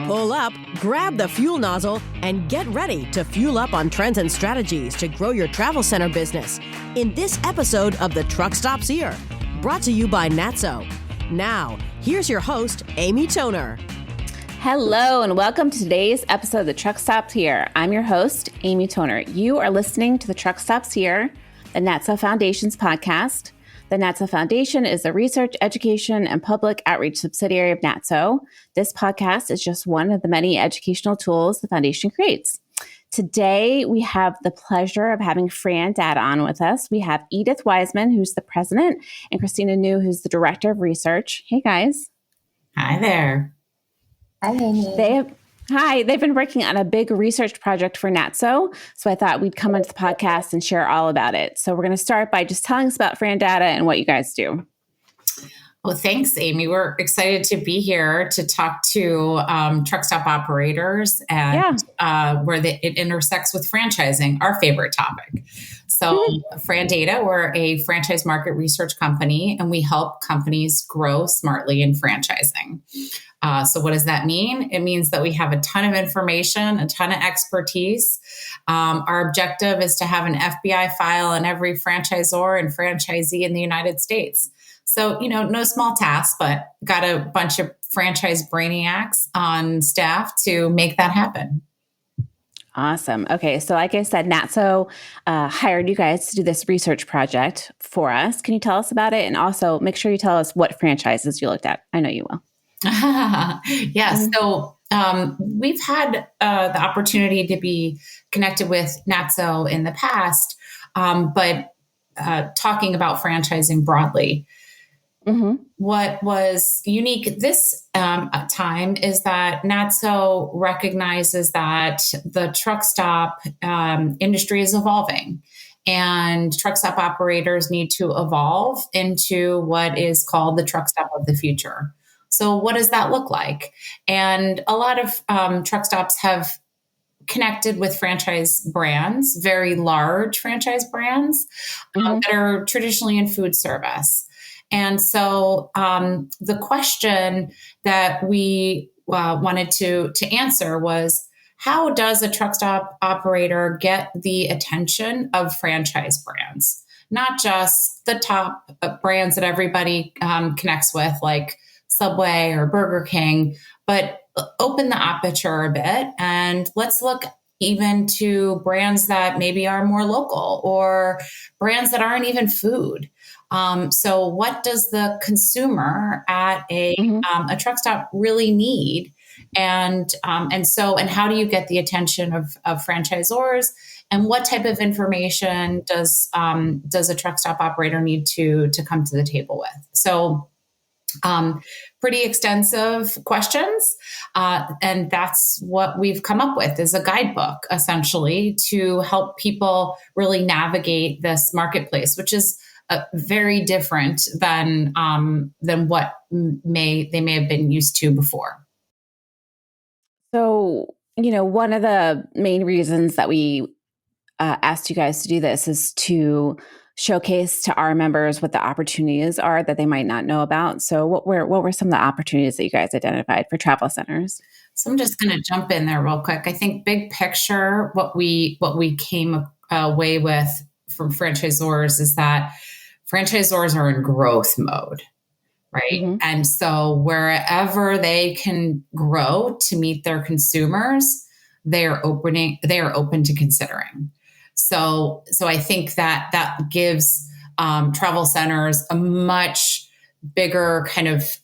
Pull up, grab the fuel nozzle, and get ready to fuel up on trends and strategies to grow your travel center business in this episode of The Truck Stops Here, brought to you by NATSO. Now, here's your host, Amy Toner. Hello, and welcome to today's episode of The Truck Stops Here. I'm your host, Amy Toner. You are listening to The Truck Stops Here, the NATSO Foundation's podcast. The NATSO Foundation is a research, education, and public outreach subsidiary of NATSO. This podcast is just one of the many educational tools the foundation creates. Today, we have the pleasure of having FRANdata on with us. We have Edith Wiseman, who's the president, and Christina Niu, who's the director of research. Hey, guys. Hi there. Hi, Amy. They've been working on a big research project for NATSO, so I thought we'd come onto the podcast and share all about it. So we're going to start by just telling us about FRANdata and what you guys do. Well, thanks, Amy. We're excited to be here to talk to truck stop operators and where it intersects with franchising, our favorite topic. So FRANdata, we're a franchise market research company, and we help companies grow smartly in franchising. So what does that mean? It means that we have a ton of information, a ton of expertise. Our objective is to have an FBI file on every franchisor and franchisee in the United States. So, no small task, but got a bunch of franchise brainiacs on staff to make that happen. Awesome. Okay. So like I said, NATSO hired you guys to do this research project for us. Can you tell us about it? And also make sure you tell us what franchises you looked at. I know you will. So we've had the opportunity to be connected with NATSO in the past, but talking about franchising broadly. What was unique this time is that NATSO recognizes that the truck stop industry is evolving, and truck stop operators need to evolve into what is called the truck stop of the future. So what does that look like? And a lot of truck stops have connected with franchise brands, very large franchise brands that are traditionally in food service. And so the question that we wanted to answer was, how does a truck stop operator get the attention of franchise brands? Not just the top brands that everybody connects with, like Subway or Burger King, but open the aperture a bit and let's look even to brands that maybe are more local or brands that aren't even food. So what does the consumer at a truck stop really need? And how do you get the attention of franchisors? And what type of information does a truck stop operator need to come to the table with? So pretty extensive questions. And that's what we've come up with, is a guidebook, essentially, to help people really navigate this marketplace, which is very different than what they may have been used to before. So, one of the main reasons that we asked you guys to do this is to showcase to our members what the opportunities are that they might not know about. So what were some of the opportunities that you guys identified for travel centers? So I'm just going to jump in there real quick. I think big picture, what we came away with from franchisors is that franchisors are in growth mode, right? And so wherever they can grow to meet their consumers, they are open to considering. So I think that gives travel centers a much bigger kind of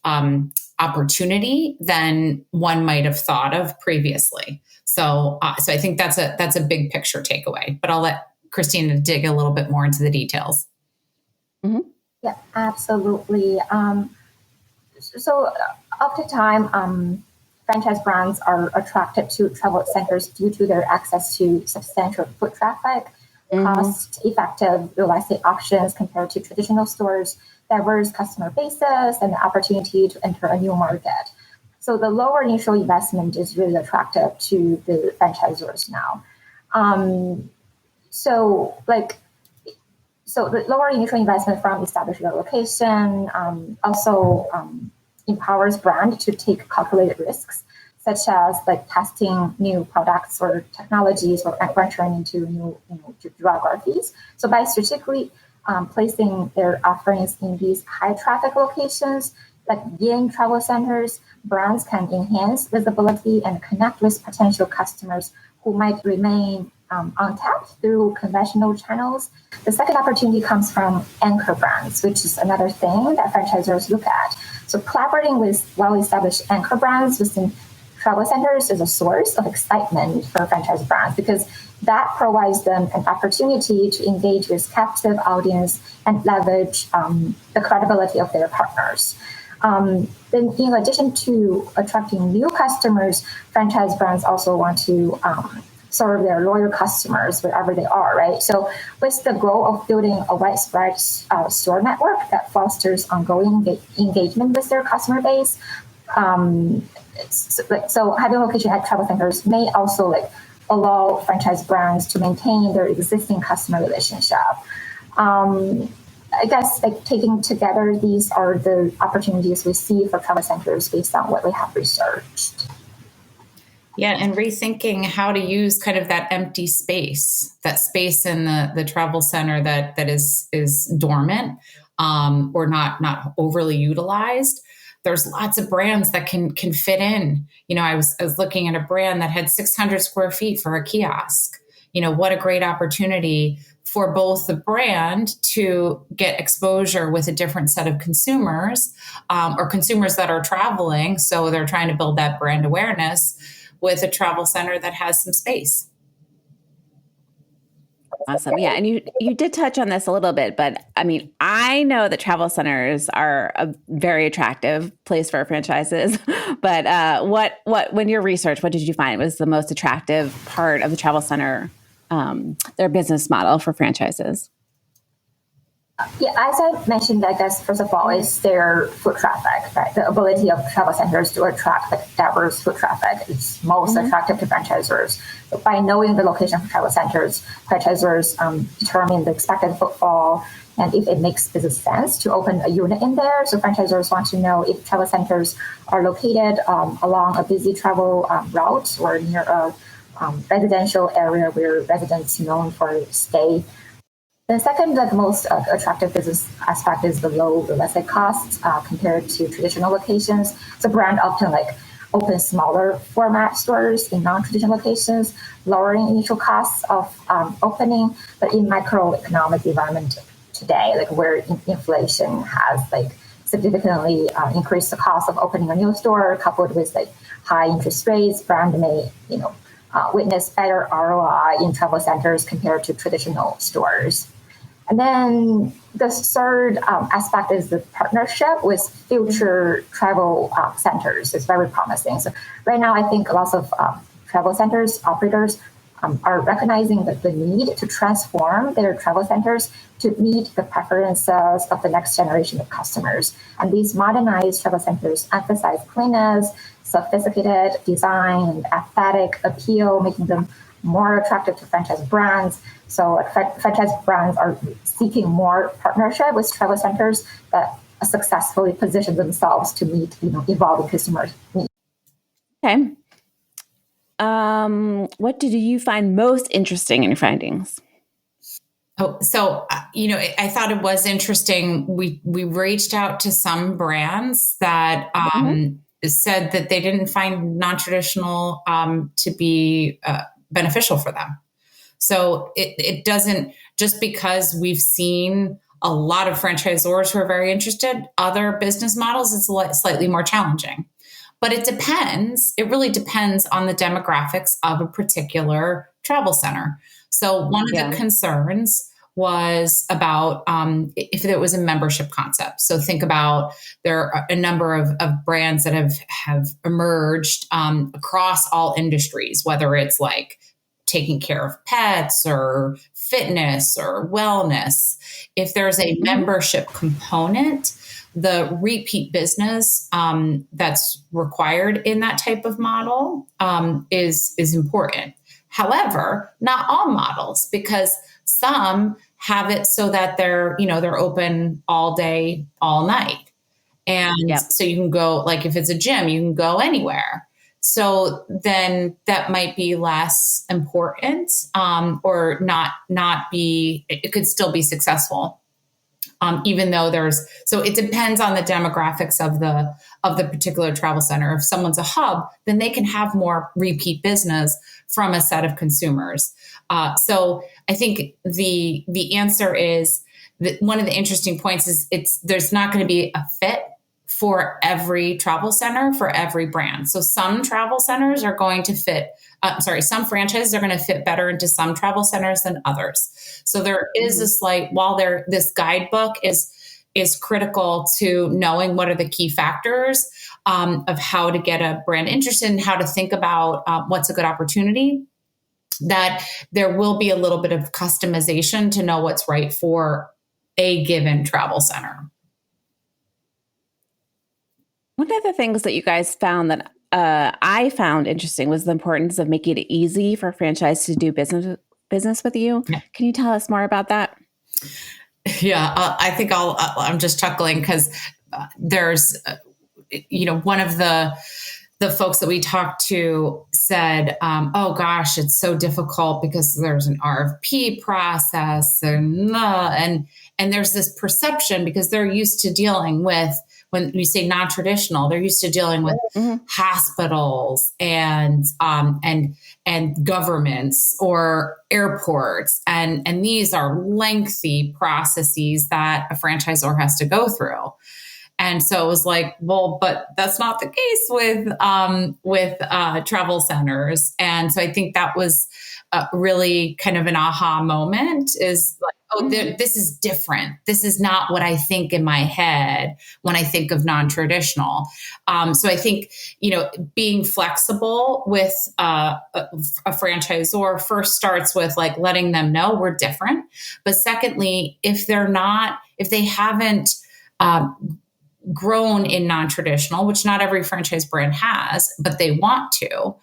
opportunity than one might have thought of previously. So I think that's a big picture takeaway. But I'll let Christina dig a little bit more into the details. Yeah, absolutely. So oftentimes, franchise brands are attracted to travel centers due to their access to substantial foot traffic, cost-effective real estate options compared to traditional stores, diverse customer bases, and the opportunity to enter a new market. So the lower initial investment is really attractive to the franchisors now. So the lower initial investment from establishing a location also empowers brand to take calculated risks, such as like testing new products or technologies or venturing into new geographies. So by strategically placing their offerings in these high traffic locations, like in travel centers, brands can enhance visibility and connect with potential customers who might remain untapped through conventional channels. The second opportunity comes from anchor brands, which is another thing that franchisors look at. So collaborating with well-established anchor brands within travel centers is a source of excitement for franchise brands because that provides them an opportunity to engage with captive audience and leverage the credibility of their partners. Then in addition to attracting new customers, franchise brands also want to serve their loyal customers wherever they are, right? So with the goal of building a widespread store network that fosters ongoing engagement with their customer base, so having a location at travel centers may also allow franchise brands to maintain their existing customer relationship. I guess taking together, these are the opportunities we see for travel centers based on what we have researched. Yeah, and rethinking how to use kind of that empty space, that space in the travel center that is dormant or not overly utilized. There's lots of brands that can fit in. I was looking at a brand that had 600 square feet for a kiosk. What a great opportunity for both the brand to get exposure with a different set of consumers or consumers that are traveling. So they're trying to build that brand awareness with a travel center that has some space. Awesome. Yeah. And you did touch on this a little bit, but I mean, I know that travel centers are a very attractive place for franchises, but when your research, what did you find was the most attractive part of the travel center, their business model for franchises? Yeah, as I mentioned, I guess, first of all, is their foot traffic, right? The ability of travel centers to attract diverse foot traffic is most attractive to franchisors. So by knowing the location of travel centers, franchisors determine the expected footfall and if it makes business sense to open a unit in there. So franchisors want to know if travel centers are located along a busy travel route or near a residential area where residents known for stay. The second, most attractive business aspect is the low real estate costs compared to traditional locations. So brand often open smaller format stores in non-traditional locations, lowering initial costs of opening. But in microeconomic environment today, where inflation has significantly increased the cost of opening a new store, coupled with high interest rates, brand may witness better ROI in travel centers compared to traditional stores. And then the third aspect is the partnership with future travel centers. It's very promising. So right now, I think lots of travel centers, operators are recognizing the need to transform their travel centers to meet the preferences of the next generation of customers. And these modernized travel centers emphasize cleanliness, sophisticated design, and aesthetic appeal, making them more attractive to franchise brands. So franchise brands are seeking more partnership with travel centers that successfully position themselves to meet evolving customer needs. Okay. What did you find most interesting in your findings? Oh, so, I thought it was interesting. We reached out to some brands that said that they didn't find non-traditional to be beneficial for them. So it doesn't, just because we've seen a lot of franchisors who are very interested, other business models, it's slightly more challenging. But it really depends on the demographics of a particular travel center. So one of the concerns was about if there was a membership concept. So think about, there are a number of brands that have emerged across all industries, whether it's taking care of pets or fitness or wellness. If there's a membership component, the repeat business that's required in that type of model is important. However, not all models, because some have it so that they're open all day, all night. And so you can go, if it's a gym, you can go anywhere. So then that might be less important, or not be, it could still be successful. Even though so it depends on the demographics of the particular travel center. If someone's a hub, then they can have more repeat business from a set of consumers. So I think the answer is that one of the interesting points is there's not going to be a fit for every travel center, for every brand. So some travel centers are going to fit, some franchises are going to fit better into some travel centers than others. So there is a slight, while this guidebook is critical to knowing what are the key factors of how to get a brand interested and how to think about what's a good opportunity, that there will be a little bit of customization to know what's right for a given travel center. One of the things that you guys found that I found interesting was the importance of making it easy for franchise to do business with you. Yeah. Can you tell us more about that? Yeah, I think I'm just chuckling because there's, one of the folks that we talked to said, oh gosh, it's so difficult because there's an RFP process and there's this perception because they're used to dealing with, when we say non-traditional, they're used to dealing with hospitals and governments or airports. And these are lengthy processes that a franchisor has to go through. And so it was like, well, but that's not the case with travel centers. And so I think that was really kind of an aha moment, is like, oh, this is different. This is not what I think in my head when I think of non-traditional. So I think, being flexible with a franchisor first starts with like letting them know we're different. But secondly, if they haven't grown in non-traditional, which not every franchise brand has, but they want to,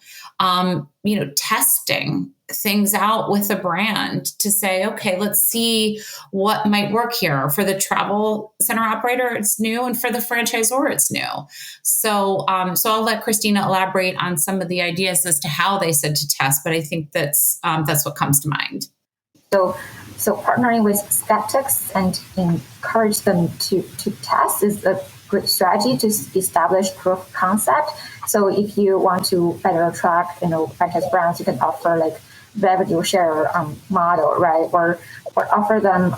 testing things out with a brand to say, okay, let's see what might work here. For the travel center operator, it's new, and for the franchisor, it's new. So I'll let Christina elaborate on some of the ideas as to how they said to test, but I think that's what comes to mind. So partnering with skeptics and encourage them to test is a great strategy to establish proof of concept. So if you want to better attract, franchise brands, you can offer like revenue share model, right? Or offer them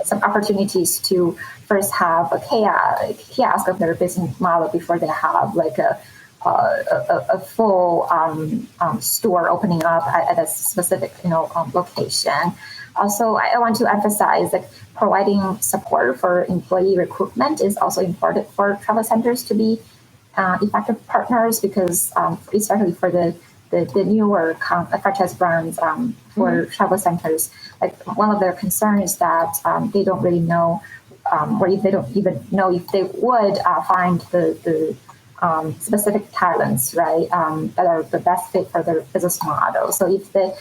some opportunities to first have a kiosk of their business model before they have like a full store opening up at a specific location. Also, I want to emphasize that providing support for employee recruitment is also important for travel centers to be effective partners, because especially for the newer franchise brands for travel centers, like one of their concerns is that they don't really know, or they don't even know if they would find the specific talents, right, that are the best fit for their business model. So if the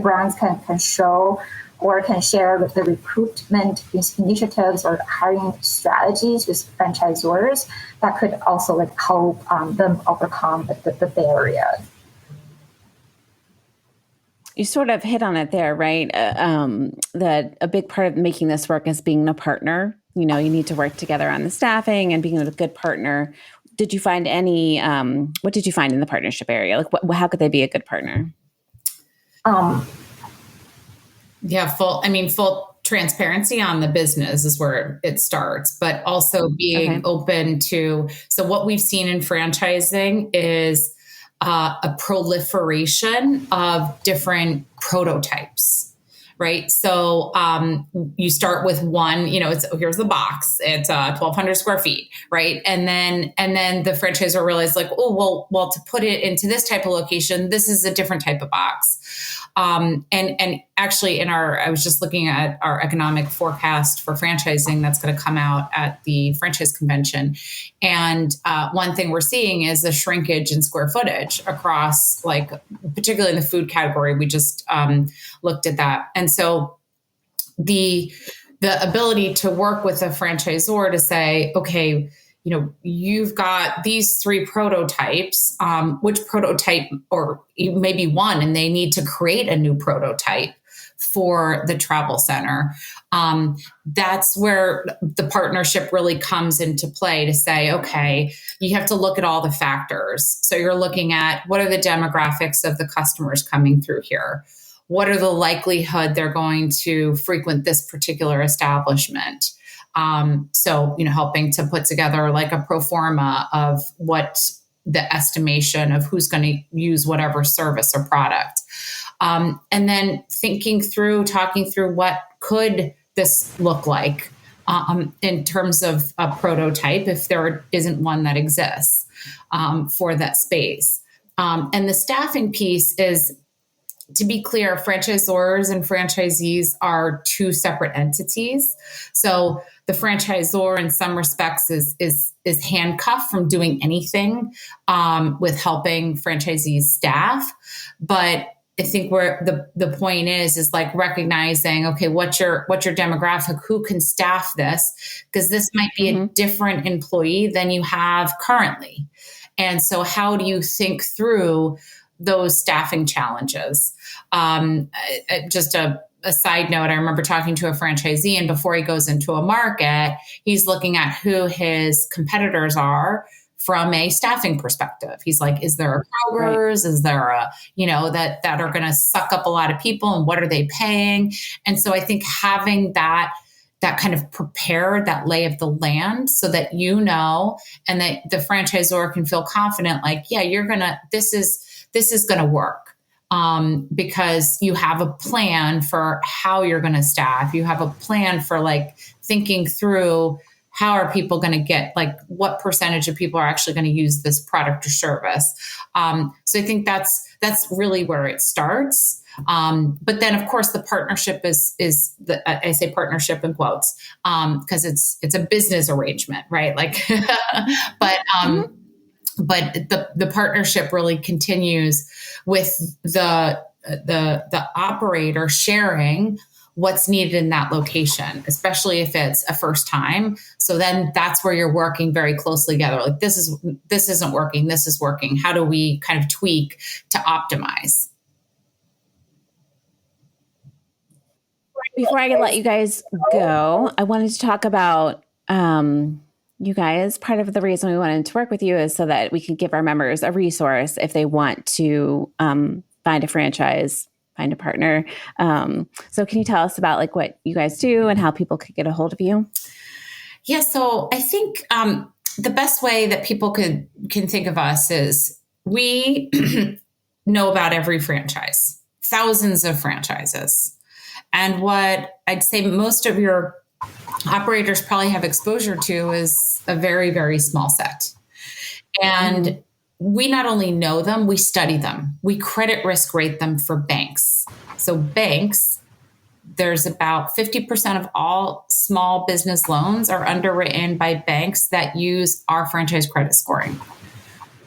brands can show or can share with the recruitment initiatives or hiring strategies with franchisors, that could also help them overcome the barriers. You sort of hit on it there, right? That a big part of making this work is being a partner. You need to work together on the staffing and being a good partner. Did you find any, what did you find in the partnership area? Like, how could they be a good partner? Full transparency on the business is where it starts, but also being open to, so what we've seen in franchising is a proliferation of different prototypes, right? So you start with one, here's the box, it's 1,200 square feet, right? And then the franchisor realized well, to put it into this type of location, this is a different type of box. And actually I was just looking at our economic forecast for franchising that's going to come out at the franchise convention. And one thing we're seeing is a shrinkage in square footage across, particularly in the food category. We just looked at that. And so the ability to work with a franchisor to say, okay, you've got these 3 prototypes, which prototype, or maybe one, and they need to create a new prototype for the travel center. That's where the partnership really comes into play to say, okay, you have to look at all the factors. So you're looking at what are the demographics of the customers coming through here? What are the likelihood they're going to frequent this particular establishment? So, helping to put together like a pro forma of what the estimation of who's going to use whatever service or product. And then talking through what could this look like in terms of a prototype, if there isn't one that exists for that space. And the staffing piece is, to be clear, franchisors and franchisees are 2 separate entities. So the franchisor, in some respects, is handcuffed from doing anything with helping franchisees staff. But I think where the point is like recognizing, okay, what's your demographic? Who can staff this? Because this might be a different employee than you have currently. And so how do you think through those staffing challenges? Just a side note, I remember talking to a franchisee, and before he goes into a market, he's looking at who his competitors are from a staffing perspective. He's like, is there a Kroger's? Right. Is there a, that are going to suck up a lot of people, and what are they paying? And so I think having that kind of prepared, that lay of the land, so that and that the franchisor can feel confident, like, yeah, this is going to work. Because you have a plan for how you're going to staff. You have a plan for like thinking through how are people going to get, like what percentage of people are actually going to use this product or service. So I think that's really where it starts. But then of course the partnership I say partnership in quotes, because it's a business arrangement, right? Like, but the partnership really continues with the operator sharing what's needed in that location, especially if it's a first time. So then that's where you're working very closely together. Like this isn't working. This is working. How do we kind of tweak to optimize? Before I let you guys go, I wanted to talk about you guys. Part of the reason we wanted to work with you is so that we can give our members a resource if they want to find a franchise, find a partner. So can you tell us about like what you guys do and how people could get a hold of you? Yeah, so I think the best way that people can think of us is we know about every franchise, thousands of franchises. And what I'd say most of your operators probably have exposure to is a very, very small set. And we not only know them, we study them. We credit risk rate them for banks. So banks, there's about 50% of all small business loans are underwritten by banks that use our franchise credit scoring.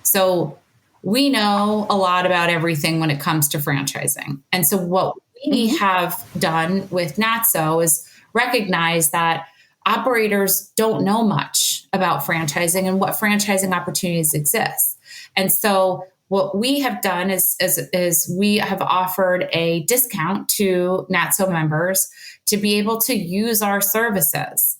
So we know a lot about everything when it comes to franchising. And so what we have done with NATSO is recognize that operators don't know much about franchising and what franchising opportunities exist. And so what we have done is we have offered a discount to NATSO members to be able to use our services.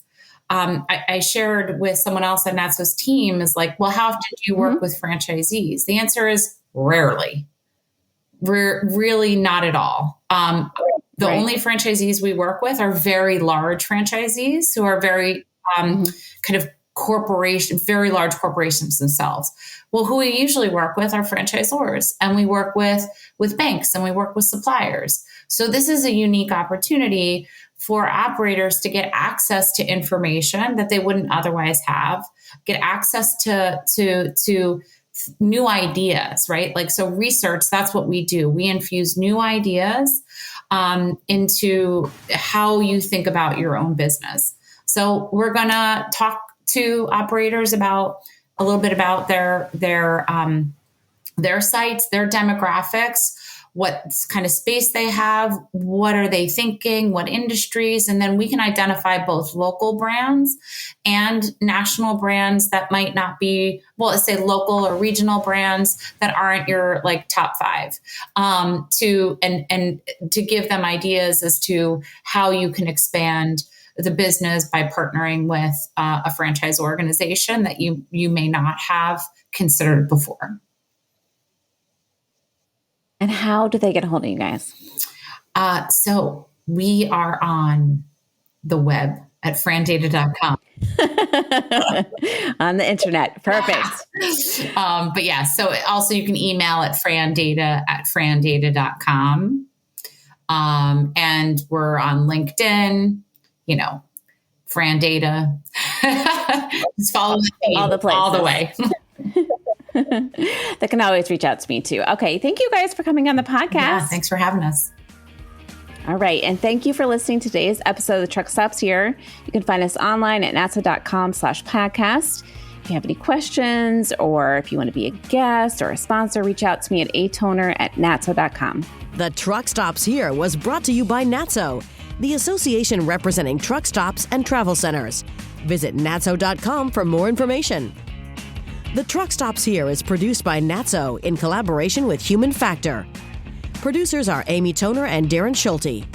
I shared with someone else on NATSO's team is like, well, how often do you work with franchisees? The answer is rarely. Really not at all. The only franchisees we work with are very large franchisees who are very kind of very large corporations themselves. Well, who we usually work with are franchisors, and we work with banks, and we work with suppliers. So this is a unique opportunity for operators to get access to information that they wouldn't otherwise have, get access to new ideas, right? Like, so research, that's what we do. We infuse new ideas into how you think about your own business. So we're going to talk to operators about a little bit about their sites, their demographics, what kind of space they have, what are they thinking, what industries, and then we can identify both local brands and national brands that might not be, well, let's say local or regional brands that aren't your like top 5, to give them ideas as to how you can expand the business by partnering with a franchise organization that you may not have considered before. And how do they get a hold of you guys? So we are on the web at FRANdata.com. On the internet. Perfect. But yeah, so also you can email at FRANdata@FRANdata.com. And we're on LinkedIn, FRANdata. Just follow all the places. All the way. They can always reach out to me too. Okay. Thank you guys for coming on the podcast. Yeah, thanks for having us. All right. And thank you for listening to today's episode of The Truck Stops Here. You can find us online at natso.com/podcast. If you have any questions or if you want to be a guest or a sponsor, reach out to me at atoner@natso.com. The Truck Stops Here was brought to you by NATSO, the association representing truck stops and travel centers. Visit natso.com for more information. The Truck Stops Here is produced by NATSO in collaboration with Human Factor. Producers are Amy Toner and Darren Schulte.